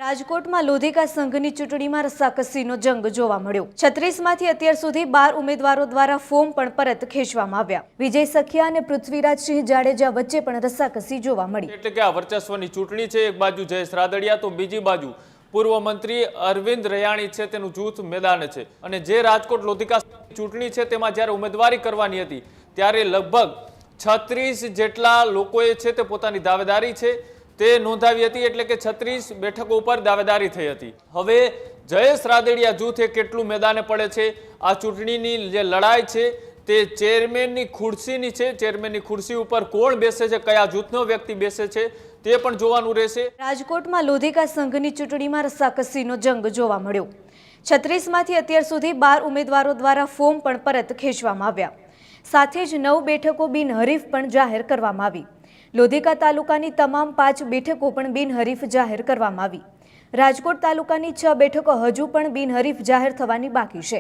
રાજકોટમાં લોધિકા સંઘની ચૂંટણીમાં રસાકસીનો જંગ જોવા મળ્યો। 36માંથી અત્યાર સુધી 12 ઉમેદવારો દ્વારા ફોર્મ પણ પરત ખેંચવામાં આવ્યા। વિજય સખિયા અને પૃથ્વીરાજસિંહ જાડેજા વચ્ચે પણ રસાકસી જોવા મળી। એટલે કે આ વર્ચસ્વની ચૂંટણી છે। એક બાજુ જયેશ રાદડિયા તો બીજી બાજુ પૂર્વ મંત્રી અરવિંદ રૈયાણી છે તેનું જૂથ મેદાને છે। અને જે રાજકોટ લોધિકા ચૂંટણી છે તેમાં જ્યારે ઉમેદવારી કરવાની હતી ત્યારે લગભગ 36 જેટલા લોકોએ છે તે પોતાની દાવેદારી છે તે નોંધાવી હતી। એટલે કે 36 બેઠકો ઉપર દાવેદારી થઈ હતી। હવે જયેશ રાદડિયા જૂથે કેટલું મેદાને પડે છે? આ ચૂંટણીની જે લડાઈ છે તે ચેરમેનની ખુરશીની છે। ચેરમેનની ખુરશી ઉપર કોણ બેસે છે, કયા જૂથનો વ્યક્તિ બેસે છે તે પણ જોવાનું રહેશે। રાજકોટમાં લોધિકા સંઘની ચૂંટણીમાં રસાકસીનો જંગ જોવા મળ્યો। 36માંથી અત્યાર સુધી 12 ઉમેદવારો દ્વારા ફોર્મ પણ પરત ખેંચવામાં આવ્યા। સાથે જ 9 બેઠકો બિનહરીફ પણ જાહેર કરવામાં આવી। લોધિકા તાલુકાની તમામ 5 બેઠકો પણ બિનહરીફ જાહેર કરવામાં આવી। રાજકોટ તાલુકાની 6 બેઠકો હજુ પણ બિનહરીફ જાહેર થવાની બાકી છે।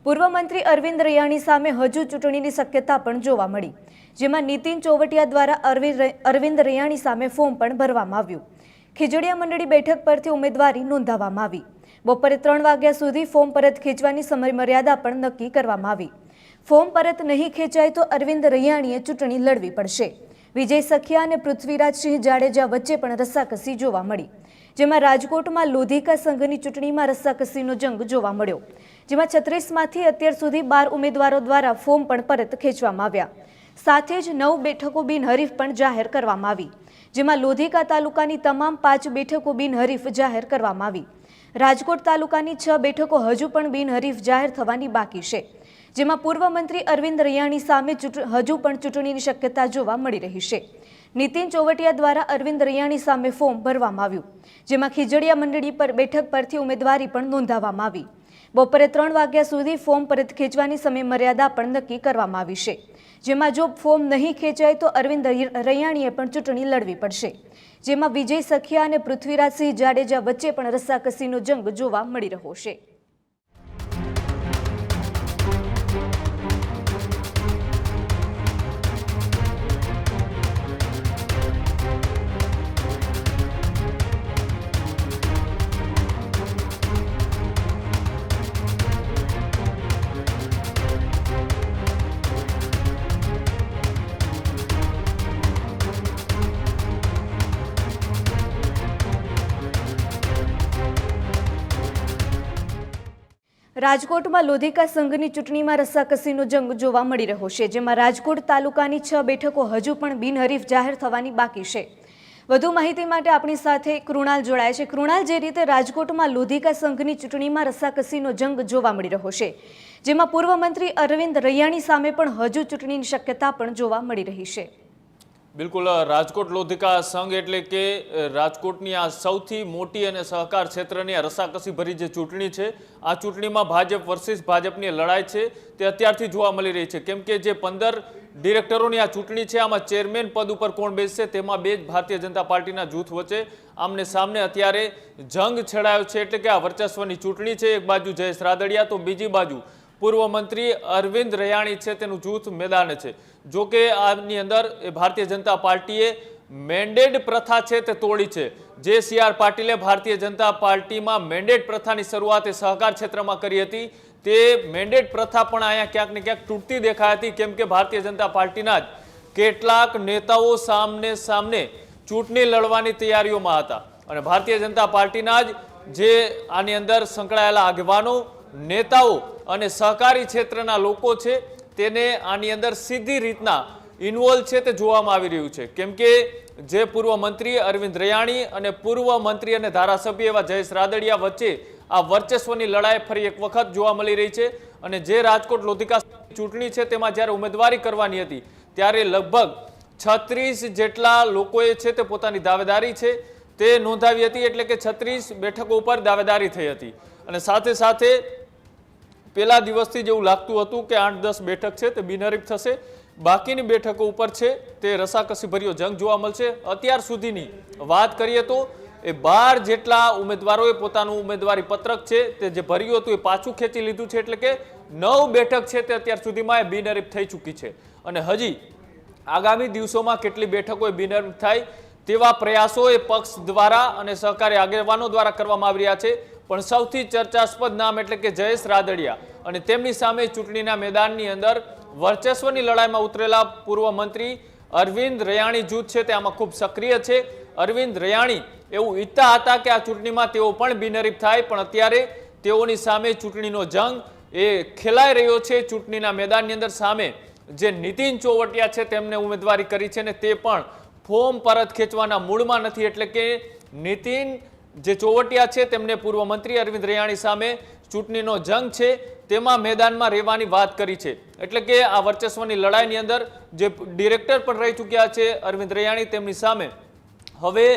પૂર્વ મંત્રી અરવિંદ રૈયાણી સામે હજુ ચૂંટણીની શક્યતા પણ જોવા મળી, જેમાં નીતિન ચોવટિયા દ્વારા અરવિંદ રૈયાણી સામે ફોર્મ પણ ભરવામાં આવ્યું। ખીજડીયા મંડળી બેઠક પરથી ઉમેદવારી નોંધાવવામાં આવી। બપોરે 3 વાગ્યા સુધી ફોર્મ પરત ખેંચવાની સમયમર્યાદા પણ નક્કી કરવામાં આવી। ફોર્મ પરત નહીં ખેંચાય તો અરવિંદ રૈયાણીએ ચૂંટણી લડવી પડશે। વિજય સખિયા અને પૃથ્વીરાજસિંહ જાડેજા વચ્ચે પણ રસાકસી જોવા મળી, જેમાં રાજકોટમાં લોધિકા સંઘની ચૂંટણીમાં રસાકસીનો જંગ જોવા મળ્યો, જેમાં 36માંથી અત્યાર સુધી 12 ઉમેદવારો દ્વારા ફોર્મ પણ પરત ખેંચવામાં આવ્યા। સાથે જ 9 બેઠકો બિનહરીફ પણ જાહેર કરવામાં આવી, જેમાં લોધિકા તાલુકાની તમામ 5 બેઠકો બિનહરીફ જાહેર કરવામાં આવી। રાજકોટ તાલુકાની 6 બેઠકો હજુ પણ બિનહરીફ જાહેર થવાની બાકી છે, જેમાં પૂર્વ મંત્રી અરવિંદ રૈયાણી સામે હજુ પણ ચૂંટણીની શક્યતા જોવા મળી રહી છે। નીતિન ચોવટિયા દ્વારા અરવિંદ રૈયાણી સામે ફોર્મ ભરવામાં આવ્યું, જેમાં ખીજડીયા મંડળી પર બેઠક પરથી ઉમેદવારી પણ નોંધાવવામાં આવી। બપોરે 3 વાગ્યા સુધી ફોર્મ પરત ખેંચવાની સમયમર્યાદા પણ નક્કી કરવામાં આવી છે, જેમાં જો ફોર્મ નહીં ખેંચાય તો અરવિંદ રૈયાણીએ પણ ચૂંટણી લડવી પડશે, જેમાં વિજય સખિયા અને પૃથ્વીરાજસિંહ જાડેજા વચ્ચે પણ રસાકસીનો જંગ જોવા મળી રહ્યો છે। રાજકોટમાં લોધિકા સંઘની ચૂંટણીમાં રસાકસીનો જંગ જોવા મળી રહ્યો છે, જેમાં રાજકોટ તાલુકાની 6 બેઠકો હજુ પણ બિનહરીફ જાહેર થવાની બાકી છે। વધુ માહિતી માટે આપણી સાથે કૃણાલ જોડાય છે। કૃણાલ, જે રીતે રાજકોટમાં લોધિકા સંઘની ચૂંટણીમાં રસાકસીનો જંગ જોવા મળી રહ્યો છે, જેમાં પૂર્વ મંત્રી અરવિંદ રૈયાણી સામે પણ હજુ ચૂંટણીની શક્યતા પણ જોવા મળી રહી છે। બિલકુલ, રાજકોટ લોધિકા સંઘ એટલે કે રાજકોટની આ સૌથી મોટી અને સહકાર ક્ષેત્રની આ રસાકસી ભરી જે ચૂંટણી છે, આ ચૂંટણીમાં ભાજપ વર્સિસ ભાજપની લડાઈ છે તે અત્યારથી જોવા મળી રહી છે। કેમ કે જે 15 ડિરેક્ટરોની આ ચૂંટણી છે, આમાં ચેરમેન પદ ઉપર કોણ બેસશે તેમાં 2 ભારતીય જનતા પાર્ટીના જૂથ વચ્ચે આમને સામને અત્યારે જંગ છેડાયો છે। એટલે કે આ વર્ચસ્વની ચૂંટણી છે। એક બાજુ જયેશ રાદડિયા તો બીજી બાજુ પૂર્વ મંત્રી અરવિંદ રૈયાણી છે તેનું જૂથ મેદાને છે। જો કે આની અંદર ભારતીય જનતા પાર્ટીએ મેન્ડેટ પ્રથા છે તે તોડી છે। જે CR પાટીલે ભારતીય જનતા પાર્ટીમાં મેન્ડેટ પ્રથાની શરૂઆત સહકાર ક્ષેત્રમાં કરી હતી, તે મેન્ડેટ પ્રથા પણ અહીંયા ક્યાંક ને ક્યાંક તૂટતી દેખાઈ હતી। કેમ કે ભારતીય જનતા પાર્ટીના જ કેટલાક નેતાઓ સામને ચૂંટણી લડવાની તૈયારીઓમાં હતા અને ભારતીય જનતા પાર્ટીના જ જે આની અંદર સંકળાયેલા આગેવાનો, નેતાઓ અને સહકારી ક્ષેત્રના લોકો છે તેને આની અંદર સીધી રીતના ઇન્વોલ્વ છે તે જોવામાં આવી રહ્યું છે। કેમ કે જે પૂર્વ મંત્રી અરવિંદ રૈયાણી અને પૂર્વ મંત્રી અને ધારાસભ્ય એવા જયેશ રાદડિયા વચ્ચે આ વર્ચસ્વની લડાઈ ફરી એક વખત જોવા મળી રહી છે। અને જે રાજકોટ લોધિકા ચૂંટણી છે તેમાં જ્યારે ઉમેદવારી કરવાની હતી ત્યારે લગભગ 36 જેટલા લોકોએ છે તે પોતાની દાવેદારી છે તે નોંધાવી હતી। એટલે કે 36 બેઠકો ઉપર દાવેદારી થઈ હતી અને સાથે સાથે પહેલા દિવસથી જેવું લાગતું હતું કે 8-10 બેઠક છે તે બિનહરીફ થશે, બાકીની બેઠકો ઉપર છે તે રસાકસી ભર્યો જંગ જોવા મળશે। અત્યાર સુધીની વાત કરીએ તો એ 12 જેટલા ઉમેદવારોએ પોતાનું ઉમેદવારી પત્રક છે તે જે ભર્યું હતું એ પાછું ખેંચી લીધું છે। એટલે કે 9 બેઠક છે તે અત્યાર સુધીમાં બિનહરીફ થઈ ચૂકી છે અને હજી આગામી દિવસોમાં કેટલી બેઠકો બિનહરીફ થાય તેવા પ્રયાસો એ પક્ષ દ્વારા અને સહકારી આગેવાનો દ્વારા કરવામાં આવી રહ્યા છે, પણ સૌથી ચર્ચાસ્પદ નામ એટલે કે જયેશ રાદડિયા અને તેમની સામે ચૂંટણીના મેદાનની અંદર વર્ચસ્વની લડાઈમાં ઉતરેલા પૂર્વ મંત્રી અરવિંદ રૈયાણી જૂથ છે તે આમાં ખૂબ સક્રિય છે. અરવિંદ રૈયાણી એવું ઈચ્છતા હતા કે આ ચૂંટણીમાં તેઓ પણ બિનહરીફ થાય, પણ અત્યારે તેઓની સામે ચૂંટણીનો જંગ એ ખેલાઈ રહ્યો છે. ચૂંટણીના મેદાનની અંદર સામે જે નીતિન ચોવટિયા છે તેમને ઉમેદવારી કરી છે ને તે પણ ફોર્મ પરત ખેંચવાના મૂડમાં નથી, એટલે કે નીતિન જે ચોવટિયા છે તેમને પૂર્વ મંત્રી અરવિંદ રૈયાણી સામે ચૂંટણીનો જંગ છે તેમાં મેદાનમાં રહેવાની વાત કરી છે. એટલે કે આ વર્ચસ્વની લડાઈની અંદર જે ડિરેક્ટર પણ રહી ચૂક્યા છે અરવિંદ રૈયાણી, તેમની સામે હવે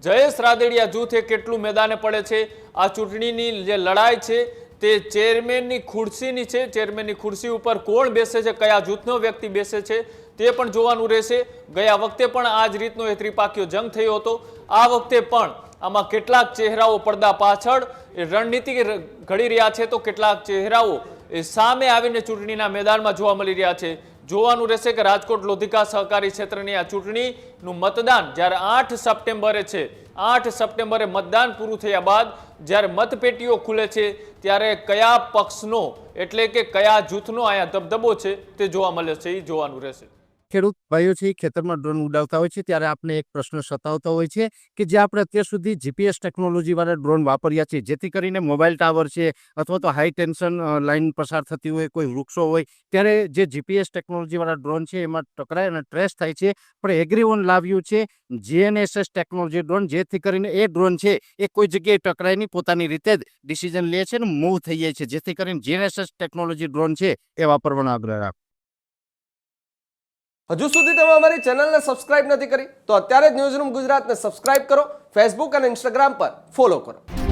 જયેશ રાદડિયા જૂથ એ કેટલું મેદાને પડે છે. આ ચૂંટણીની જે લડાઈ છે તે ચેરમેનની ખુરશીની છે. ચેરમેનની ખુરશી ઉપર કોણ બેસે છે, કયા જૂથનો વ્યક્તિ બેસે છે તે પણ જોવાનું રહેશે. ગયા વખતે પણ આ જ રીતનો એ ત્રિપાખીયો જંગ થયો હતો. આ વખતે પણ આમાં કેટલાક ચહેરાઓ પડદા પાછળ એ રણનીતિ ઘડી રહ્યા છે, તો કેટલાક ચહેરાઓ એ સામે આવીને ચૂંટણીના મેદાનમાં જોવા મળી રહ્યા છે. જોવાનું રહેશે કે રાજકોટ લોધિકા સહકારી ક્ષેત્રની આ ચૂંટણીનું મતદાન જ્યારે 8 સપ્ટેમ્બરે છે, 8 સપ્ટેમ્બરે મતદાન પૂરું થયા બાદ જ્યારે મતપેટીઓ ખુલે છે ત્યારે કયા પક્ષનો એટલે કે કયા જૂથનો અહીંયા દબદબો છે તે જોવા મળે છે, એ જોવાનું રહેશે. ખેડૂત ભાઈઓ છે ખેતરમાં ડ્રોન ઉડાવતા હોય છે ત્યારે આપણે એક પ્રશ્ન સતાવતો હોય છે કે જે આપણે અત્યાર સુધી જીપીએસ ટેકનોલોજીવાળા ડ્રોન વાપર્યા છે, જેથી કરીને મોબાઈલ ટાવર છે અથવા તો હાઈ ટેન્શન લાઇન પસાર થતી હોય, કોઈ વૃક્ષો હોય, ત્યારે જે જીપીએસ ટેકનોલોજીવાળા ડ્રોન છે એમાં ટકરાય અને ટ્રેસ થાય છે. પણ એગ્રીઓન લાવ્યું છે GNSS ટેકનોલોજી ડ્રોન, જેથી કરીને એ ડ્રોન છે એ કોઈ જગ્યાએ ટકરાય નહીં, પોતાની રીતે જ ડિસિઝન લે છે ને મૂવ થઈ જાય છે, જેથી કરીને GNSS ટેકનોલોજી ડ્રોન છે એ વાપરવાનો આગ્રહ રાખો. હજુ સુધી તમે અમારી ચેનલને સબસ્ક્રાઇબ નથી કરી તો અત્યારે જ ન્યૂઝરૂમ ગુજરાતને સબસ્ક્રાઇબ કરો, ફેસબુક અને ઇન્સ્ટાગ્રામ પર ફોલો કરો.